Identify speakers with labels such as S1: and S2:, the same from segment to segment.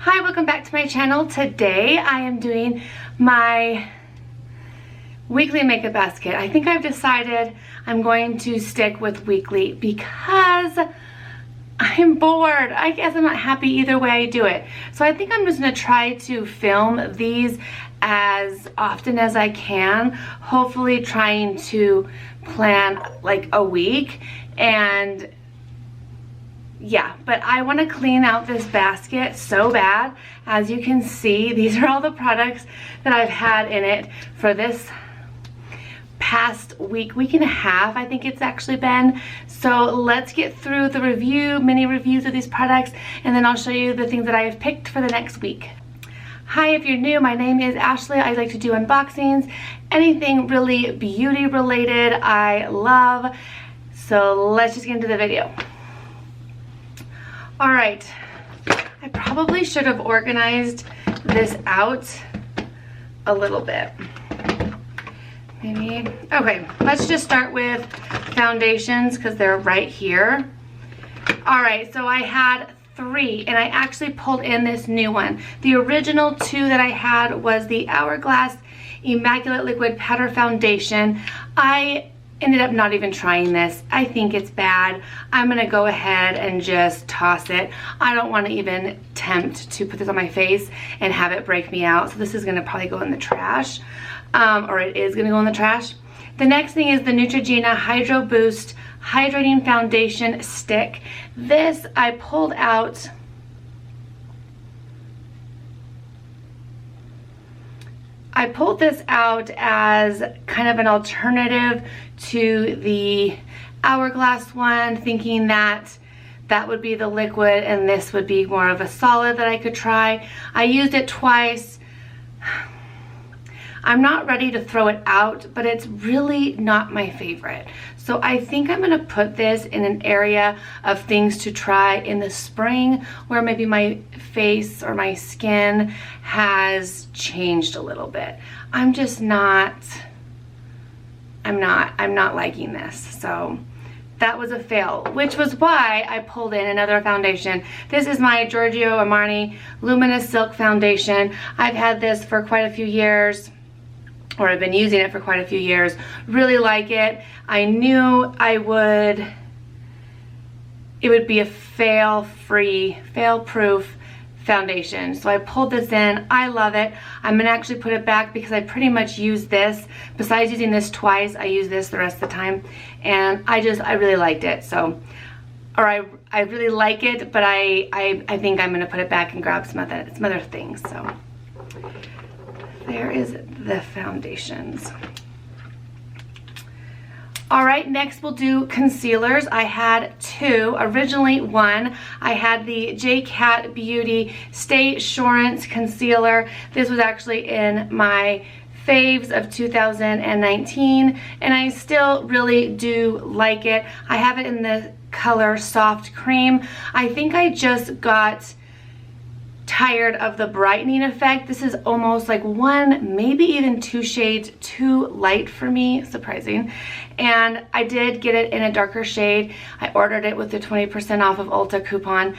S1: Hi, welcome back to my channel. Today I am doing my weekly makeup basket. I think I've decided I'm going to stick with weekly because I'm bored. I guess I'm not happy either way I do it. So I think I'm just gonna try to film these as often as I can, hopefully trying to plan like a week. And yeah, but I want to clean out this basket so bad. As you can see, these are all the products that I've had in it for this past week and a half, I think it's actually been. So let's get through the mini reviews of these products, and then I'll show you the things that I have picked for the next week. Hi, if you're new, my name is Ashley. I like to do unboxings, anything really beauty related I love. So let's just get into the video. All right, I probably should have organized this out a little bit. Maybe, okay, let's just start with foundations because they're right here. All right, so I had 3 and I actually pulled in this new one. The original 2 that I had was the Hourglass Immaculate Liquid Powder Foundation. I ended up not even trying this. I think it's bad. I'm gonna go ahead and just toss it. I don't want to even attempt to put this on my face and have it break me out. So this is gonna probably go in the trash, or it is gonna go in the trash. The next thing is the Neutrogena Hydro Boost Hydrating Foundation Stick. This I pulled out. I pulled this out as kind of an alternative to the Hourglass one, thinking that that would be the liquid and this would be more of a solid that I could try. I used it twice. I'm not ready to throw it out, but it's really not my favorite. So I think I'm gonna put this in an area of things to try in the spring where maybe my face or my skin has changed a little bit. I'm not liking this. So that was a fail, which was why I pulled in another foundation. This is my Giorgio Armani Luminous Silk Foundation. I've had this for quite a few years, or I've been using it for quite a few years. Really like it. I knew it would be a fail-proof foundation. So I pulled this in. I love it. I'm gonna actually put it back because I pretty much use this. Besides using this twice, I use this the rest of the time. And I really liked it. So, or I really like it, but I think I'm gonna put it back and grab some other things. So there is the foundations. All right, next we'll do concealers. I had 2. Originally 1. I had the J-Cat Beauty Stay Assurance Concealer. This was actually in my faves of 2019, and I still really do like it. I have it in the color Soft Cream. I think I just got tired of the brightening effect. This is almost like 1, maybe even 2 shades too light for me, surprising. And I did get it in a darker shade. I ordered it with the 20% off of Ulta coupon.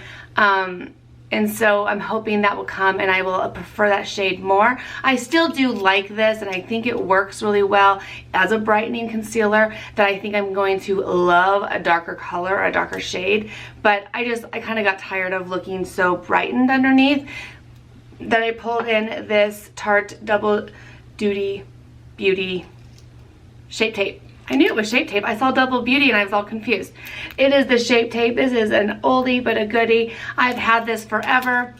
S1: And so I'm hoping that will come and I will prefer that shade more. I still do like this and I think it works really well as a brightening concealer, that I think I'm going to love a darker color, a darker shade. But I kind of got tired of looking so brightened underneath that I pulled in this Tarte Double Duty Beauty Shape Tape. I knew it was Shape Tape. I saw Double Beauty and I was all confused. It is the Shape Tape. This is an oldie but a goodie. I've had this forever.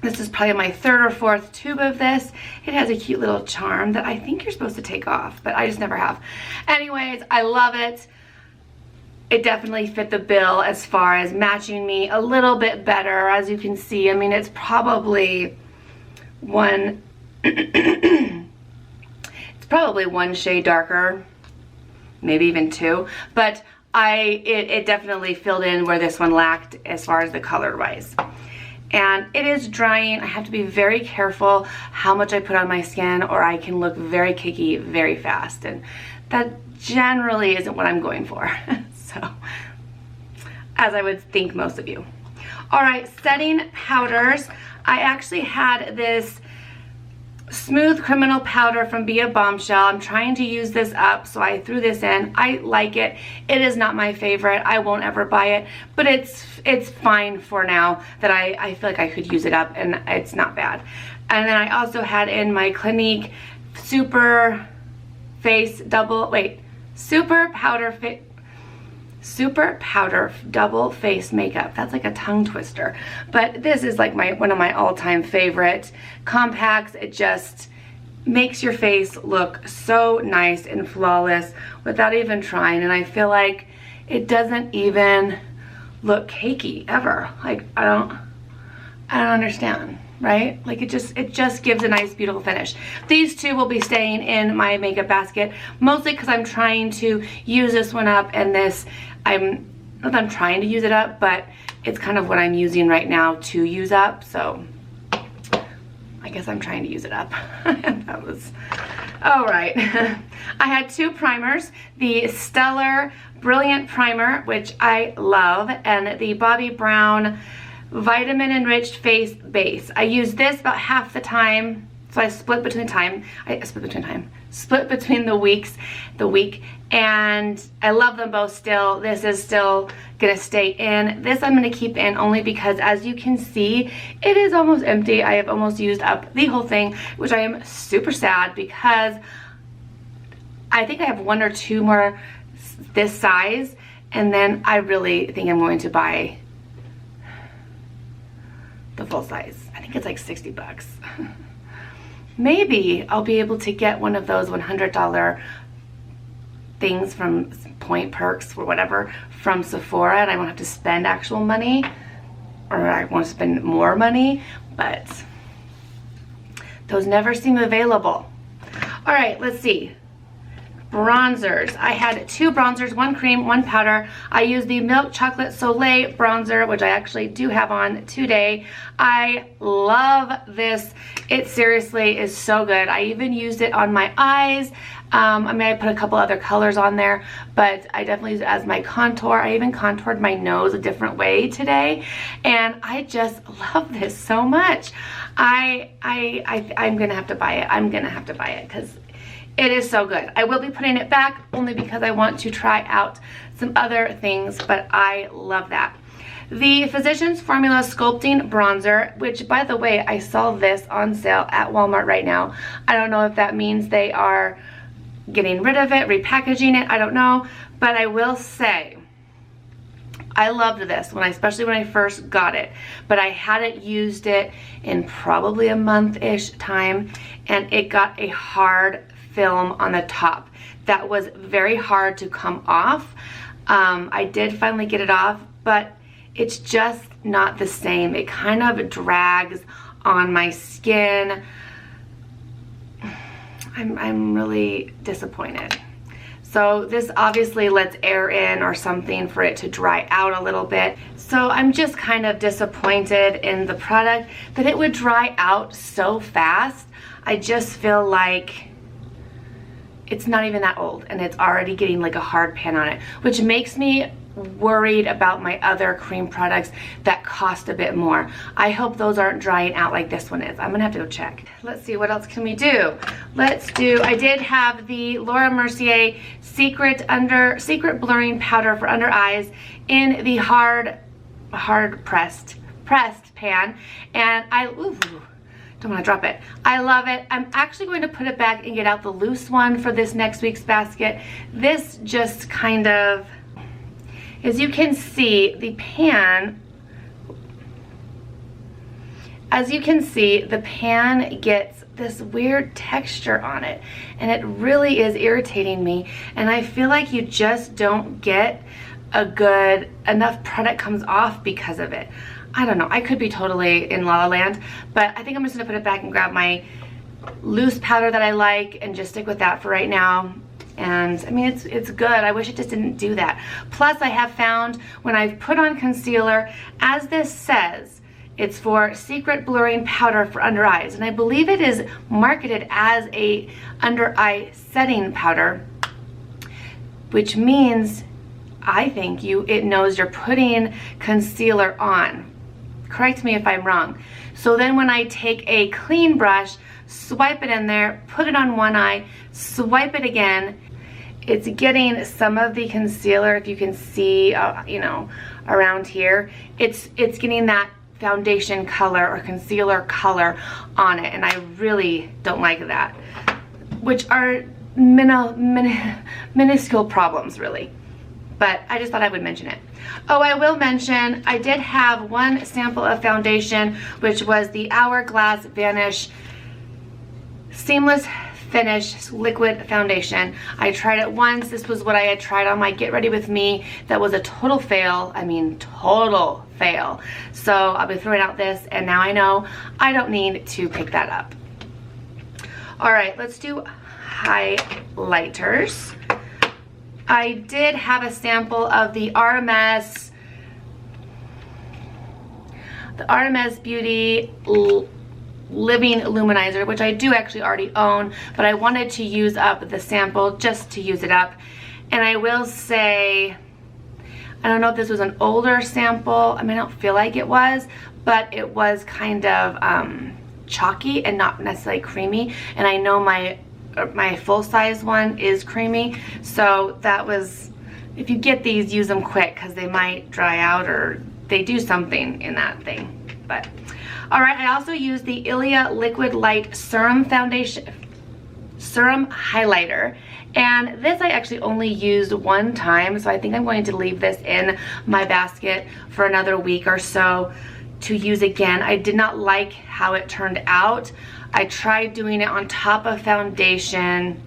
S1: This is probably my 3rd or 4th tube of this. It has a cute little charm that I think you're supposed to take off, but I just never have. Anyways, I love it. It definitely fit the bill as far as matching me a little bit better. As you can see, I mean, it's probably one shade darker, maybe even 2, but it definitely filled in where this one lacked as far as the color wise. And it is drying. I have to be very careful how much I put on my skin or I can look very cakey very fast, and that generally isn't what I'm going for. So, as I would think most of you. All right, setting powders. I actually had this Smooth Criminal Powder from Be a Bombshell. I'm trying to use this up, so I threw this in. I like it. It is not my favorite. I won't ever buy it, but it's fine for now that I feel like I could use it up, and it's not bad. And then I also had in my Clinique Super Powder Double Face Makeup. That's like a tongue twister, but this is like one of my all-time favorite compacts. It just makes your face look so nice and flawless without even trying, and I feel like it doesn't even look cakey ever. Like I don't understand, right? Like it just gives a nice, beautiful finish. These two will be staying in my makeup basket, mostly because I'm trying to use this one up, and this, not that I'm trying to use it up, but it's kind of what I'm using right now to use up, so I guess I'm trying to use it up. That was, all right. I had two primers, the Stellar Brilliant Primer, which I love, and the Bobbi Brown Vitamin Enriched Face Base. I use this about half the time, so I split between the week, and I love them both still. This is still gonna stay in. This I'm gonna keep in only because, as you can see, it is almost empty. I have almost used up the whole thing, which I am super sad because I think I have one or two more this size, and then I really think I'm going to buy the full size. I think it's like 60 bucks. Maybe I'll be able to get one of those $100 things from Point Perks or whatever from Sephora, and I won't have to spend actual money, or I won't spend more money, but those never seem available. All right, let's see. Bronzers. I had two bronzers, one cream, one powder. I used the Milk Chocolate Soleil bronzer, which I actually do have on today. I love this. It seriously is so good. I even used it on my eyes. I mean, I put a couple other colors on there, but I definitely used it as my contour. I even contoured my nose a different way today, and I just love this so much. I'm gonna have to buy it. I'm gonna have to buy it because it is so good. I will be putting it back only because I want to try out some other things, but I love that. The Physicians Formula Sculpting Bronzer, which, by the way, I saw this on sale at Walmart right now. I don't know if that means they are getting rid of it, repackaging it, I don't know, but I will say I loved this especially when I first got it, but I hadn't used it in probably a month-ish time, and it got a hard film on the top that was very hard to come off. I did finally get it off, but it's just not the same. It kind of drags on my skin. I'm really disappointed. So this obviously lets air in or something for it to dry out a little bit. So I'm just kind of disappointed in the product that it would dry out so fast. I just feel like it's not even that old and it's already getting like a hard pan on it, which makes me worried about my other cream products that cost a bit more. I hope those aren't drying out like this one is. I'm gonna have to go check. Let's see, what else can we do? I did have the Laura Mercier Secret Blurring Powder for Under Eyes in the hard pressed pan, and don't want to drop it. I love it. I'm actually going to put it back and get out the loose one for this next week's basket. This just kind of, as you can see, the pan gets this weird texture on it, and it really is irritating me, and I feel like you just don't get enough product comes off because of it. I don't know, I could be totally in La La Land, but I think I'm just gonna put it back and grab my loose powder that I like and just stick with that for right now. And I mean, it's good. I wish it just didn't do that. Plus, I have found when I've put on concealer, as this says, it's for Secret Blurring Powder for Under Eyes, and I believe it is marketed as a under eye setting powder, which means I think it knows you're putting concealer on. Correct me if I'm wrong. So then when I take a clean brush, swipe it in there, put it on one eye, swipe it again, it's getting some of the concealer, if you can see, you know, around here, it's getting that foundation color or concealer color on it, and I really don't like that, which are minuscule problems really, but I just thought I would mention it. Oh, I will mention I did have one sample of foundation, which was the Hourglass Vanish Seamless Finish Liquid Foundation. I tried it once. This was what I had tried on my Get Ready With Me. That was a total fail. I mean, total fail. So I'll be throwing out this, and now I know I don't need to pick that up. All right, let's do highlighters. I did have a sample of the RMS Beauty Living Luminizer, which I do actually already own, but I wanted to use up the sample just to use it up. And I will say, I don't know if this was an older sample. I mean, I don't feel like it was, but it was kind of chalky and not necessarily creamy. And I know my full-size one is creamy, so that was, if you get these, use them quick because they might dry out or they do something in that thing. But all right, I also used the Ilia Liquid Light Serum Highlighter, and this I actually only used one time, so I think I'm going to leave this in my basket for another week or so to use again. I did not like how it turned out. I tried doing it on top of foundation.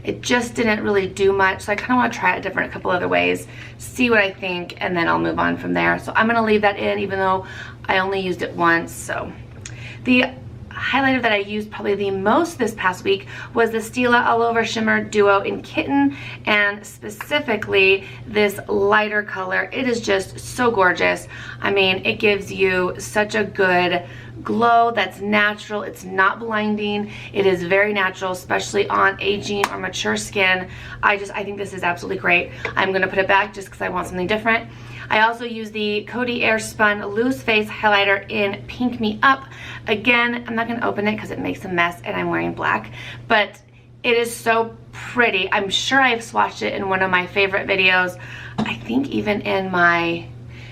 S1: It just didn't really do much, so I kind of want to try it a couple other ways, see what I think, and then I'll move on from there. So I'm going to leave that in, even though I only used it once. So the highlighter that I used probably the most this past week was the Stila All Over Shimmer Duo in Kitten, and specifically this lighter color. It is just so gorgeous. I mean, it gives you such a good glow that's natural. It's not blinding. It is very natural, especially on aging or mature skin. I think this is absolutely great. I'm going to put it back just because I want something different. I also use the Coty Airspun Loose Face Highlighter in Pink Me Up. Again, I'm not going to open it because it makes a mess and I'm wearing black, but it is so pretty. I'm sure I've swatched it in one of my favorite videos. I think even in my,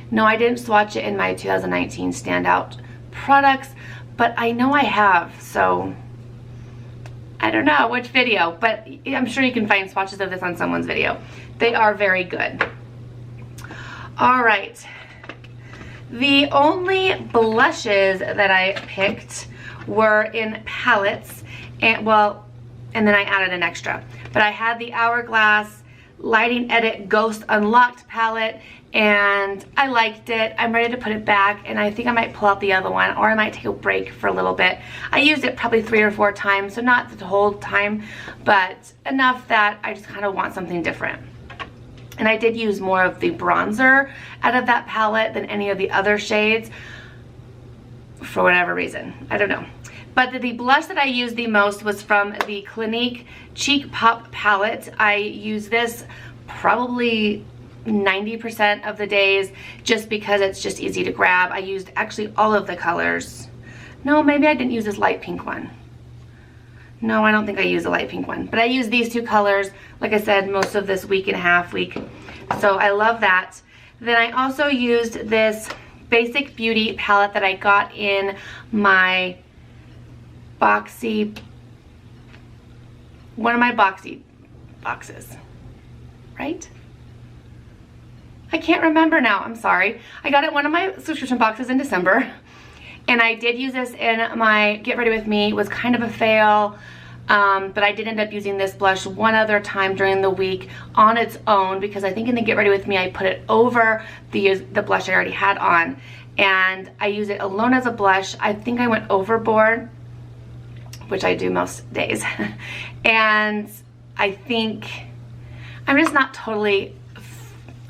S1: no, I didn't swatch it in my 2019 standout products, but I know I have, so I don't know which video, but I'm sure you can find swatches of this on someone's video. They are very good. All right, the only blushes that I picked were in palettes, and well, and then I added an extra, but I had the Hourglass Lighting Edit Ghost Unlocked palette, and I liked it. I'm ready to put it back, and I think I might pull out the other one, or I might take a break for a little bit. I used it probably 3 or 4 times, so not the whole time, but enough that I just kind of want something different. And I did use more of the bronzer out of that palette than any of the other shades for whatever reason. I don't know. But the blush that I used the most was from the Clinique Cheek Pop palette. I use this probably 90% of the days just because it's just easy to grab. I used actually all of the colors. No, maybe I didn't use this light pink one. No, I don't think I used a light pink one, but I used these 2 colors, like I said, most of this week. So I love that. Then I also used this Basic Beauty palette that I got in my one of my boxy boxes, right? I can't remember now, I'm sorry. I got it in one of my subscription boxes in December, and I did use this in my Get Ready With Me. It was kind of a fail, but I did end up using this blush one other time during the week on its own, because I think in the Get Ready With Me I put it over the blush I already had on, and I use it alone as a blush. I think I went overboard, which I do most days, and I think I'm just not totally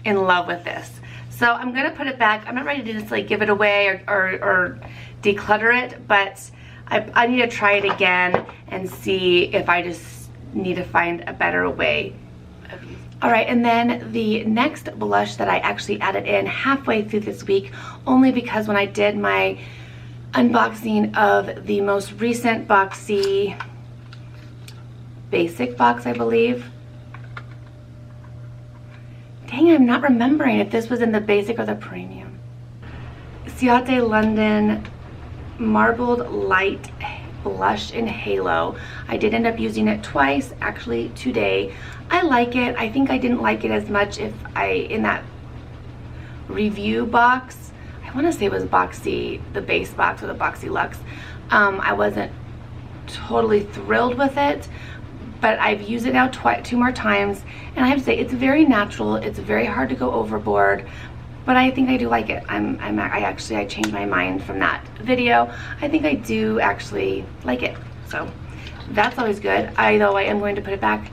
S1: in love with this. So I'm gonna put it back. I'm not ready to just like give it away or declutter it, but I need to try it again and see if I just need to find a better way of using it. All right, and then the next blush that I actually added in halfway through this week, only because when I did my unboxing of the most recent Boxy basic box, I believe. Dang, I'm not remembering if this was in the basic or the premium. Ciate London Marbled Light Blush in Halo. I did end up using it twice, actually today. I like it. I think I didn't like it as much in that review box. I want to say it was Boxy, the base box or the Boxy Luxe. I wasn't totally thrilled with it, but I've used it now two more times, and I have to say it's very natural. It's very hard to go overboard, but I think I do like it. I changed my mind from that video. I think I do actually like it, so that's always good. Though I am going to put it back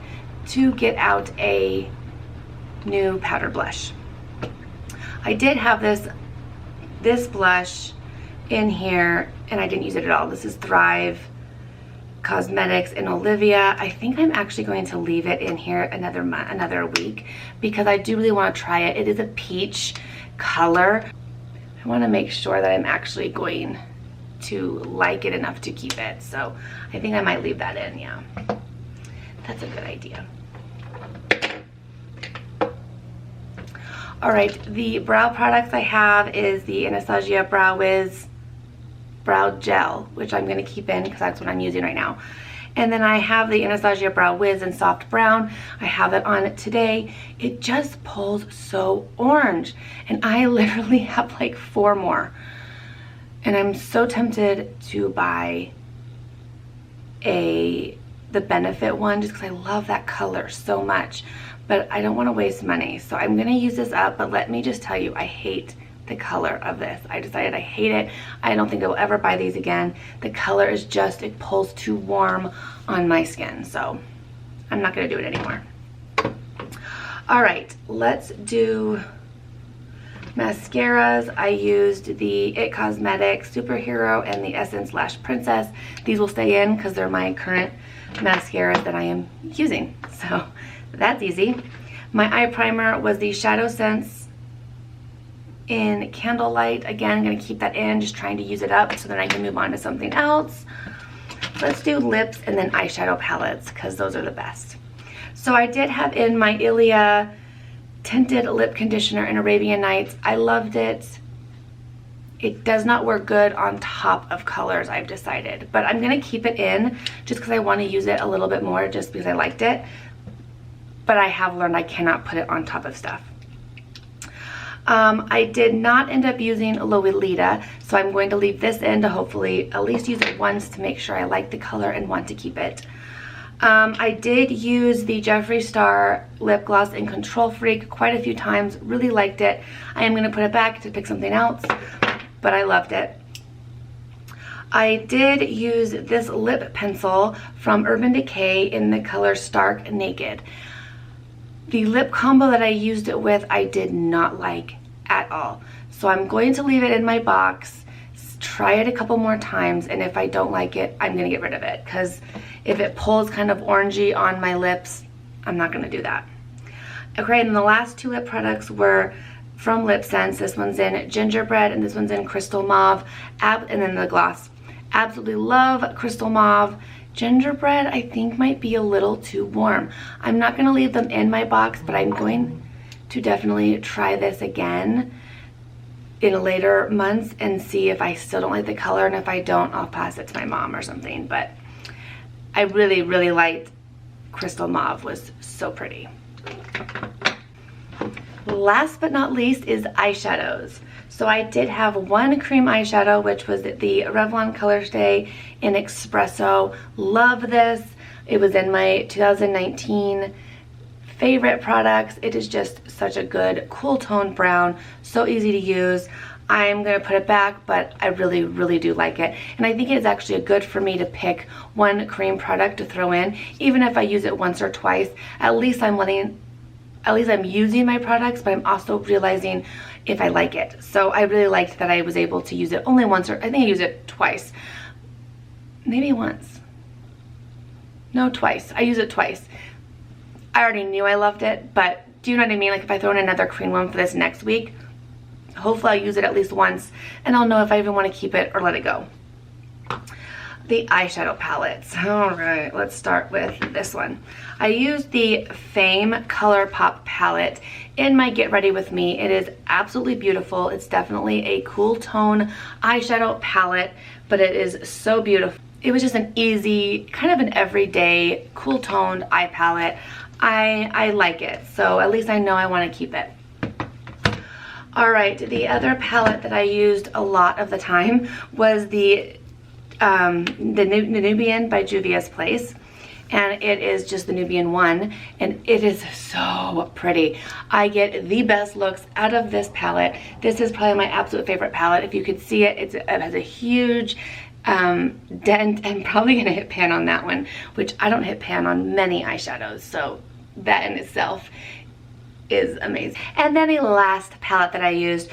S1: to get out a new powder blush. I did have this blush in here, and I didn't use it at all. This is Thrive Cosmetics in Olivia. I think I'm actually going to leave it in here another week because I do really want to try it. It is a peach color. I want to make sure that I'm actually going to like it enough to keep it. So I think I might leave that in, yeah. That's a good idea. All right, the brow products I have is the Anastasia Brow Wiz Brow Gel, which I'm going to keep in because that's what I'm using right now. And then I have the Anastasia Brow Wiz in Soft Brown. I have it on today. It just pulls so orange, and I literally have like 4 more. And I'm so tempted to buy the Benefit one just because I love that color so much. But I don't want to waste money, so I'm going to use this up. But let me just tell you, I hate the color of this. I decided I hate it. I don't think I will ever buy these again. The color is just, it pulls too warm on my skin, so I'm not going to do it anymore. All right, let's do mascaras. I used the It Cosmetics Superhero and the Essence Lash Princess. These will stay in because they're my current mascaras that I am using, so that's easy. My eye primer was the Shadow Sense in Candlelight. Again, I'm going to keep that in, just trying to use it up so then I can move on to something else. Let's do lips and then eyeshadow palettes because those are the best. So I did have in my Ilia Tinted Lip Conditioner in Arabian Nights. I loved it. It does not work good on top of colors, I've decided. But I'm going to keep it in just because I want to use it a little bit more just because I liked it. But I have learned I cannot put it on top of stuff. I did not end up using Lolita, so I'm going to leave this in to hopefully at least use it once to make sure I like the color and want to keep it. I did use the Jeffree Star lip gloss in Control Freak quite a few times, really liked it. I am going to put it back to pick something else, but I loved it. I did use this lip pencil from Urban Decay in the color Stark Naked. The lip combo that I used it with, I did not like at all. So I'm going to leave it in my box, try it a couple more times, and if I don't like it, I'm going to get rid of it. Because if it pulls kind of orangey on my lips, I'm not going to do that. Okay, and the last 2 lip products were from Lip Sense. This one's in Gingerbread, and this one's in Crystal Mauve, and then the gloss. Absolutely love Crystal Mauve. Gingerbread, I think, might be a little too warm. I'm not going to leave them in my box, but I'm going to definitely try this again in later months and see if I still don't like the color, and if I don't, I'll pass it to my mom or something. But I really, really liked Crystal Mauve. Was so pretty. Last but not least is eyeshadows. So I did have one cream eyeshadow, which was the Revlon Color Stay in Espresso. Love this. It was in my 2019 favorite products. It is just such a good cool tone brown, so easy to use. I'm going to put it back, but I really, really do like it. And I think it is actually good for me to pick one cream product to throw in. Even if I use it once or twice, at least I'm using my products, but I'm also realizing if I like it. So I really liked that I was able to use it only once, or I think I used it twice. Maybe once. No, twice. I used it twice. I already knew I loved it, but do you know what I mean? Like if I throw in another cream one for this next week, hopefully I'll use it at least once and I'll know if I even want to keep it or let it go. The eyeshadow palettes. All right, let's start with this one. I used the Fame Color Pop palette in my Get Ready With Me. It is absolutely beautiful. It's definitely a cool tone eyeshadow palette, but it is so beautiful. It was just an easy, kind of an everyday, cool toned eye palette. I like it, so at least I know I want to keep it. All right, the other palette that I used a lot of the time was the Nubian by Juvia's Place, and it is just the Nubian one, and it is so pretty. I get the best looks out of this palette. This is probably my absolute favorite palette. If you could see it, it has a huge dent, and probably gonna hit pan on that one, which I don't hit pan on many eyeshadows, so that in itself is amazing. And then the last palette that I used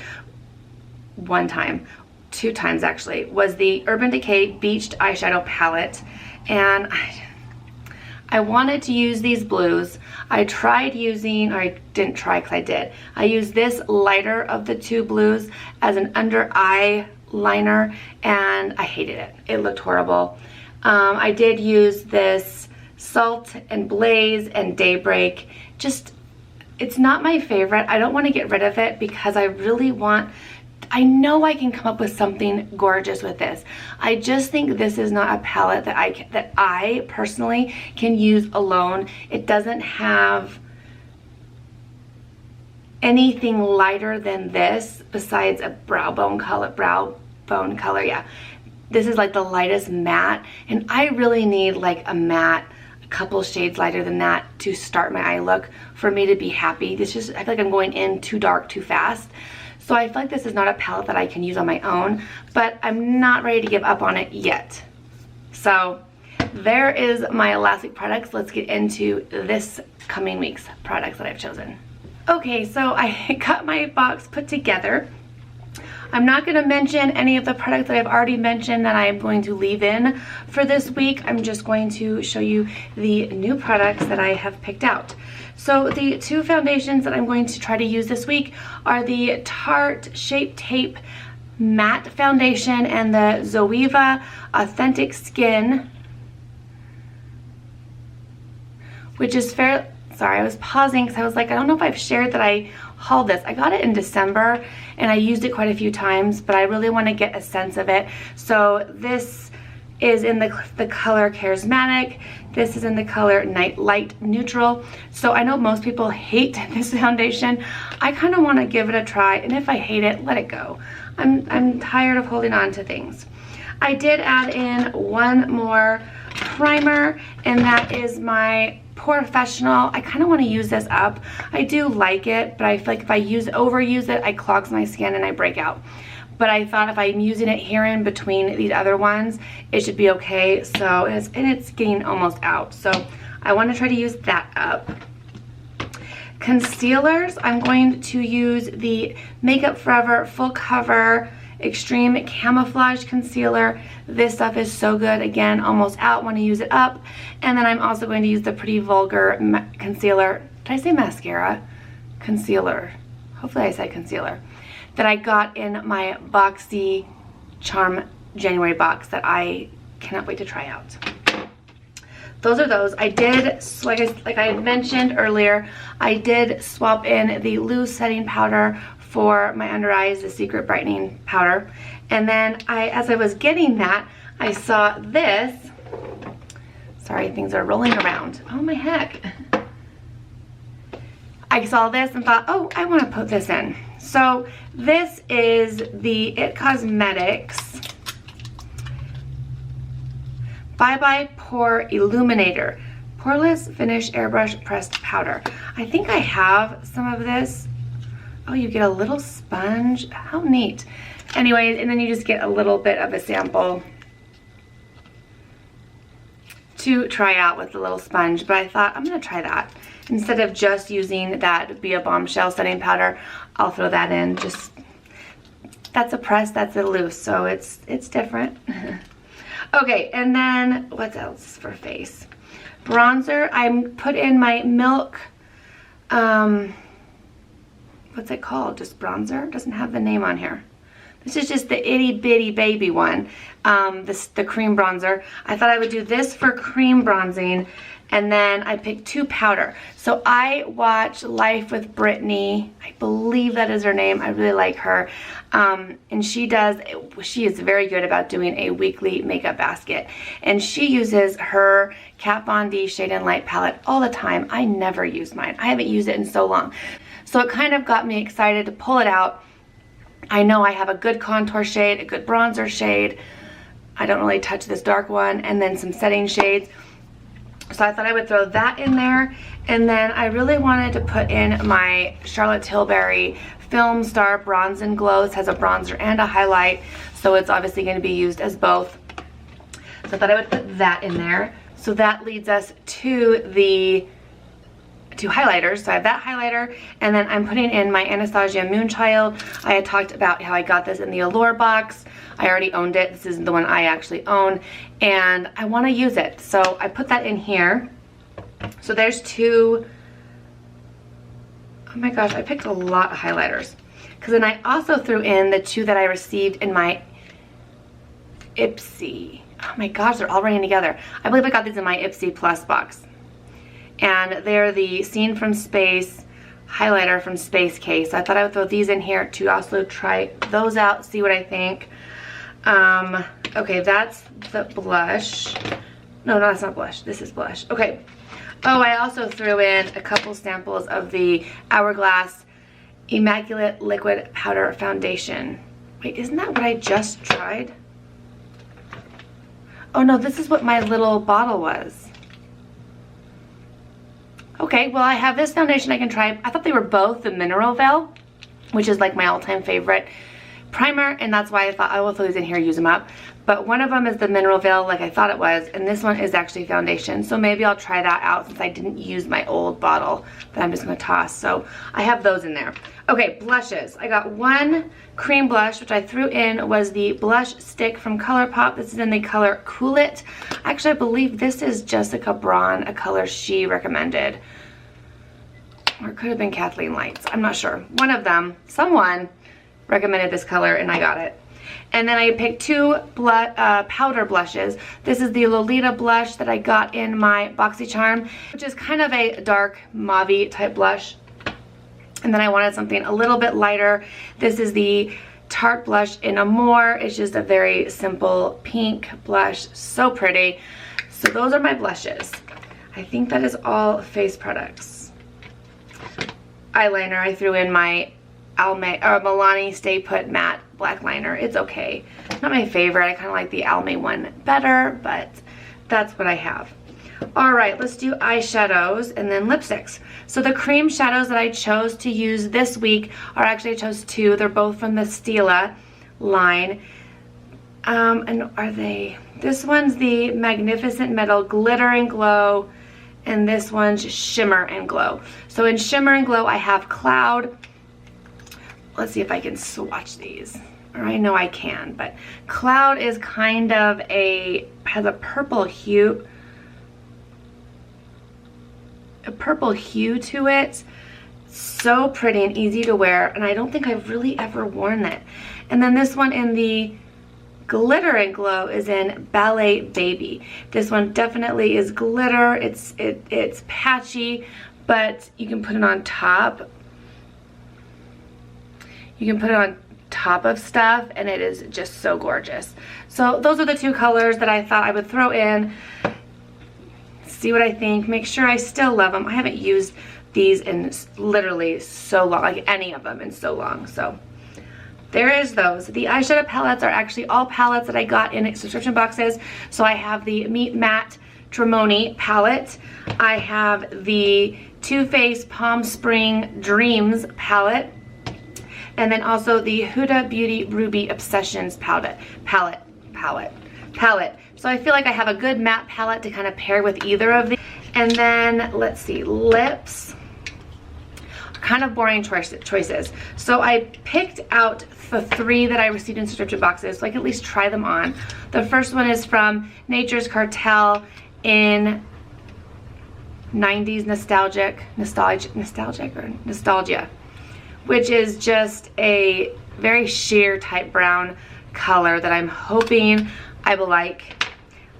S1: two times actually, was the Urban Decay Beached Eyeshadow Palette. And I wanted to use these blues. I tried using, or I didn't try because I did. I used this lighter of the two blues as an under eye liner, and I hated it. It looked horrible. I did use this Salt and Blaze and Daybreak. Just, it's not my favorite. I don't want to get rid of it because I really want, I know I can come up with something gorgeous with this. I just think this is not a palette that I personally can use alone. It doesn't have anything lighter than this besides a brow bone color, yeah. This is like the lightest matte, and I really need like a matte, a couple shades lighter than that to start my eye look for me to be happy. This just, I feel like I'm going in too dark too fast. So I feel like this is not a palette that I can use on my own, but I'm not ready to give up on it yet. So there is my last week products. Let's get into this coming week's products that I've chosen. Okay, so I got my box put together. I'm not going to mention any of the products that I've already mentioned that I'm going to leave in for this week. I'm just going to show you the new products that I have picked out. So the two foundations that I'm going to try to use this week are the Tarte Shape Tape Matte Foundation and the Zoeva Authentic Skin, which is sorry, I was pausing because I was like, I don't know if I've shared that I hauled this. I got it in December and I used it quite a few times, but I really want to get a sense of it. So this is in the color Charismatic. This is in the color Night Light Neutral. So I know most people hate this foundation. I kind of want to give it a try, and if I hate it, let it go. I'm tired of holding on to things. I did add in one more primer, and that is my Professional. I kind of want to use this up. I do like it, but I feel like if I overuse it, I clogs my skin and I break out. But I thought if I'm using it here in between these other ones, it should be okay. So it's getting almost out. So I want to try to use that up. Concealers, I'm going to use the Makeup Forever Full Cover Extreme Camouflage Concealer. This stuff is so good. Again, almost out. Want to use it up. And then I'm also going to use the Pretty Vulgar Concealer. Did I say mascara? Concealer. Hopefully I said concealer. That I got in my Boxy Charm January box that I cannot wait to try out. Those are those. I did, like I had mentioned earlier, I did swap in the loose setting powder for my under eyes, the Secret Brightening Powder. And then as I was getting that, I saw this. Sorry, things are rolling around. Oh my heck. I saw this and thought, oh, I want to put this in. So this is the It Cosmetics Bye Bye Pore Illuminator Poreless Finish Airbrush Pressed Powder. I think I have some of this. Oh, you get a little sponge. How neat. Anyways, and then you just get a little bit of a sample to try out with the little sponge. But I thought I'm going to try that. Instead of just using that Be a Bombshell setting powder, I'll throw that in. Just, that's a press, that's a loose, so it's different. Okay, and then what else for face? Bronzer, I put in my Milk what's it called? Just bronzer? Doesn't have the name on here. This is just the itty bitty baby one, the cream bronzer. I thought I would do this for cream bronzing, and then I picked 2 powder. So I watch Life with Brittany. I believe that is her name. I really like her. And she is very good about doing a weekly makeup basket. And she uses her Kat Von D Shade and Light palette all the time. I never use mine. I haven't used it in so long. So it kind of got me excited to pull it out. I know I have a good contour shade, a good bronzer shade. I don't really touch this dark one, and then some setting shades. So I thought I would throw that in there. And then I really wanted to put in my Charlotte Tilbury Film Star Bronze and Glow. This has a bronzer and a highlight, so it's obviously going to be used as both. So I thought I would put that in there. So that leads us to the 2 highlighters. So I have that highlighter, and then I'm putting in my Anastasia Moonchild. I had talked about how I got this in the Allure box. I already owned it. This is the one I actually own, and I want to use it. So I put that in here. So there's 2. Oh my gosh, I picked a lot of highlighters. Because then I also threw in the 2 that I received in my Ipsy. Oh my gosh, they're all running together. I believe I got these in my Ipsy Plus box. And they're the Scene from Space highlighter from Space Case. So I thought I would throw these in here to also try those out, see what I think. Okay, that's the blush. No, that's not blush. This is blush. Okay. Oh, I also threw in a couple samples of the Hourglass Immaculate Liquid Powder Foundation. Wait, isn't that what I just tried? Oh no, this is what my little bottle was. Okay, well I have this foundation I can try. I thought they were both the Mineral Veil, which is like my all-time favorite primer, and that's why I thought I will throw these in here, use them up. But one of them is the Mineral Veil like I thought it was, and this one is actually foundation. So maybe I'll try that out since I didn't use my old bottle that I'm just gonna toss. So I have those in there. Okay, blushes. I got 1 cream blush, which I threw in was the blush stick from ColourPop. This is in the color Cool It. Actually, I believe this is Jessica Braun, a color she recommended. Or it could have been Kathleen Lights. I'm not sure. One of them, someone recommended this color and I got it. And then I picked 2 powder blushes. This is the Lolita blush that I got in my BoxyCharm, which is kind of a dark mauve type blush. And then I wanted something a little bit lighter. This is the Tarte blush in Amore. It's just a very simple pink blush, so pretty. So those are my blushes. I think that is all face products. Eyeliner, I threw in my Milani Stay Put Matte Black Liner. It's okay. Not my favorite. I kind of like the Almay one better, but that's what I have. All right, let's do eyeshadows and then lipsticks. So the cream shadows that I chose to use this week are actually, I chose 2. They're both from the Stila line. And are they, this one's the Magnificent Metal Glitter and Glow, and this one's Shimmer and Glow. So in Shimmer and Glow, I have Cloud. Let's see if I can swatch these. Or I know I can, but Cloud is kind of has a purple hue. A purple hue to it. So pretty and easy to wear, and I don't think I've really ever worn it. And then this one in the Glitter and Glow is in Ballet Baby. This one definitely is glitter. It's patchy, but you can put it on top. You can put it on top of stuff, and it is just so gorgeous. So those are the 2 colors that I thought I would throw in. See what I think. Make sure I still love them. I haven't used these in literally so long, like any of them in so long. So there is those. The eyeshadow palettes are actually all palettes that I got in subscription boxes. So I have the Meet Matte Tremoni palette. I have the Too Faced Palm Spring Dreams palette. And then also the Huda Beauty Ruby Obsessions palette. So I feel like I have a good matte palette to kind of pair with either of these. And then, let's see, lips. Kind of boring choices. So I picked out the 3 that I received in subscription boxes so I can at least try them on. The first one is from Nature's Cartel in 90s nostalgia, which is just a very sheer type brown color that I'm hoping I will like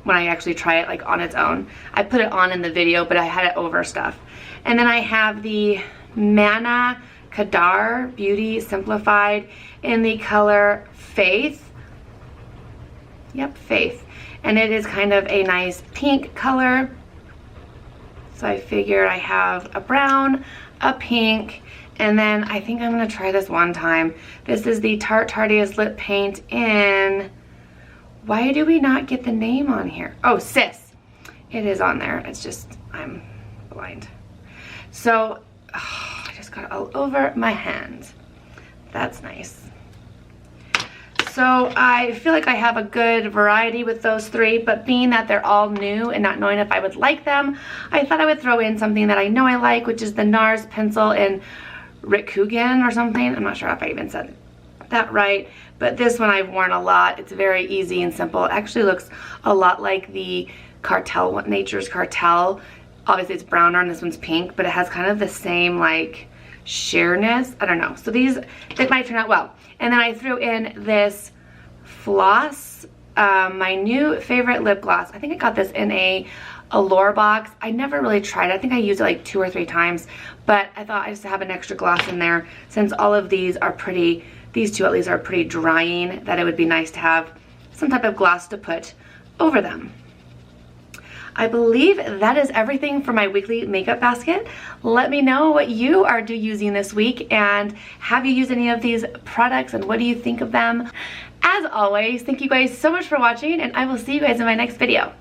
S1: when I actually try it like on its own. I put it on in the video, but I had it over stuff. And then I have the Manna Kadar Beauty Simplified in the color Faith. Yep, Faith. And it is kind of a nice pink color. So I figured I have a brown, a pink, and then I think I'm gonna try this one time. This is the Tarte Tarteist Lip Paint in, why do we not get the name on here? Oh, Sis. It is on there. It's just, I'm blind. So, oh, I just got it all over my hand. That's nice. So I feel like I have a good variety with those three, but being that they're all new and not knowing if I would like them, I thought I would throw in something that I know I like, which is the NARS pencil in Rikugan or something. I'm not sure if I even said that right, but this one I've worn a lot. It's very easy and simple. It actually looks a lot like the Cartel, Nature's Cartel. Obviously it's browner and this one's pink, but it has kind of the same like sheerness. I don't know. So these, it might turn out well. And then I threw in this Floss, my new favorite lip gloss. I think I got this in a Allure box. I never really tried it. I think I used it like 2 or 3 times, but I thought I just have an extra gloss in there since all of these are pretty, these two at least are pretty drying, that it would be nice to have some type of gloss to put over them. I believe that is everything for my weekly makeup basket. Let me know what you are using this week, and have you used any of these products and what do you think of them? As always, thank you guys so much for watching, and I will see you guys in my next video.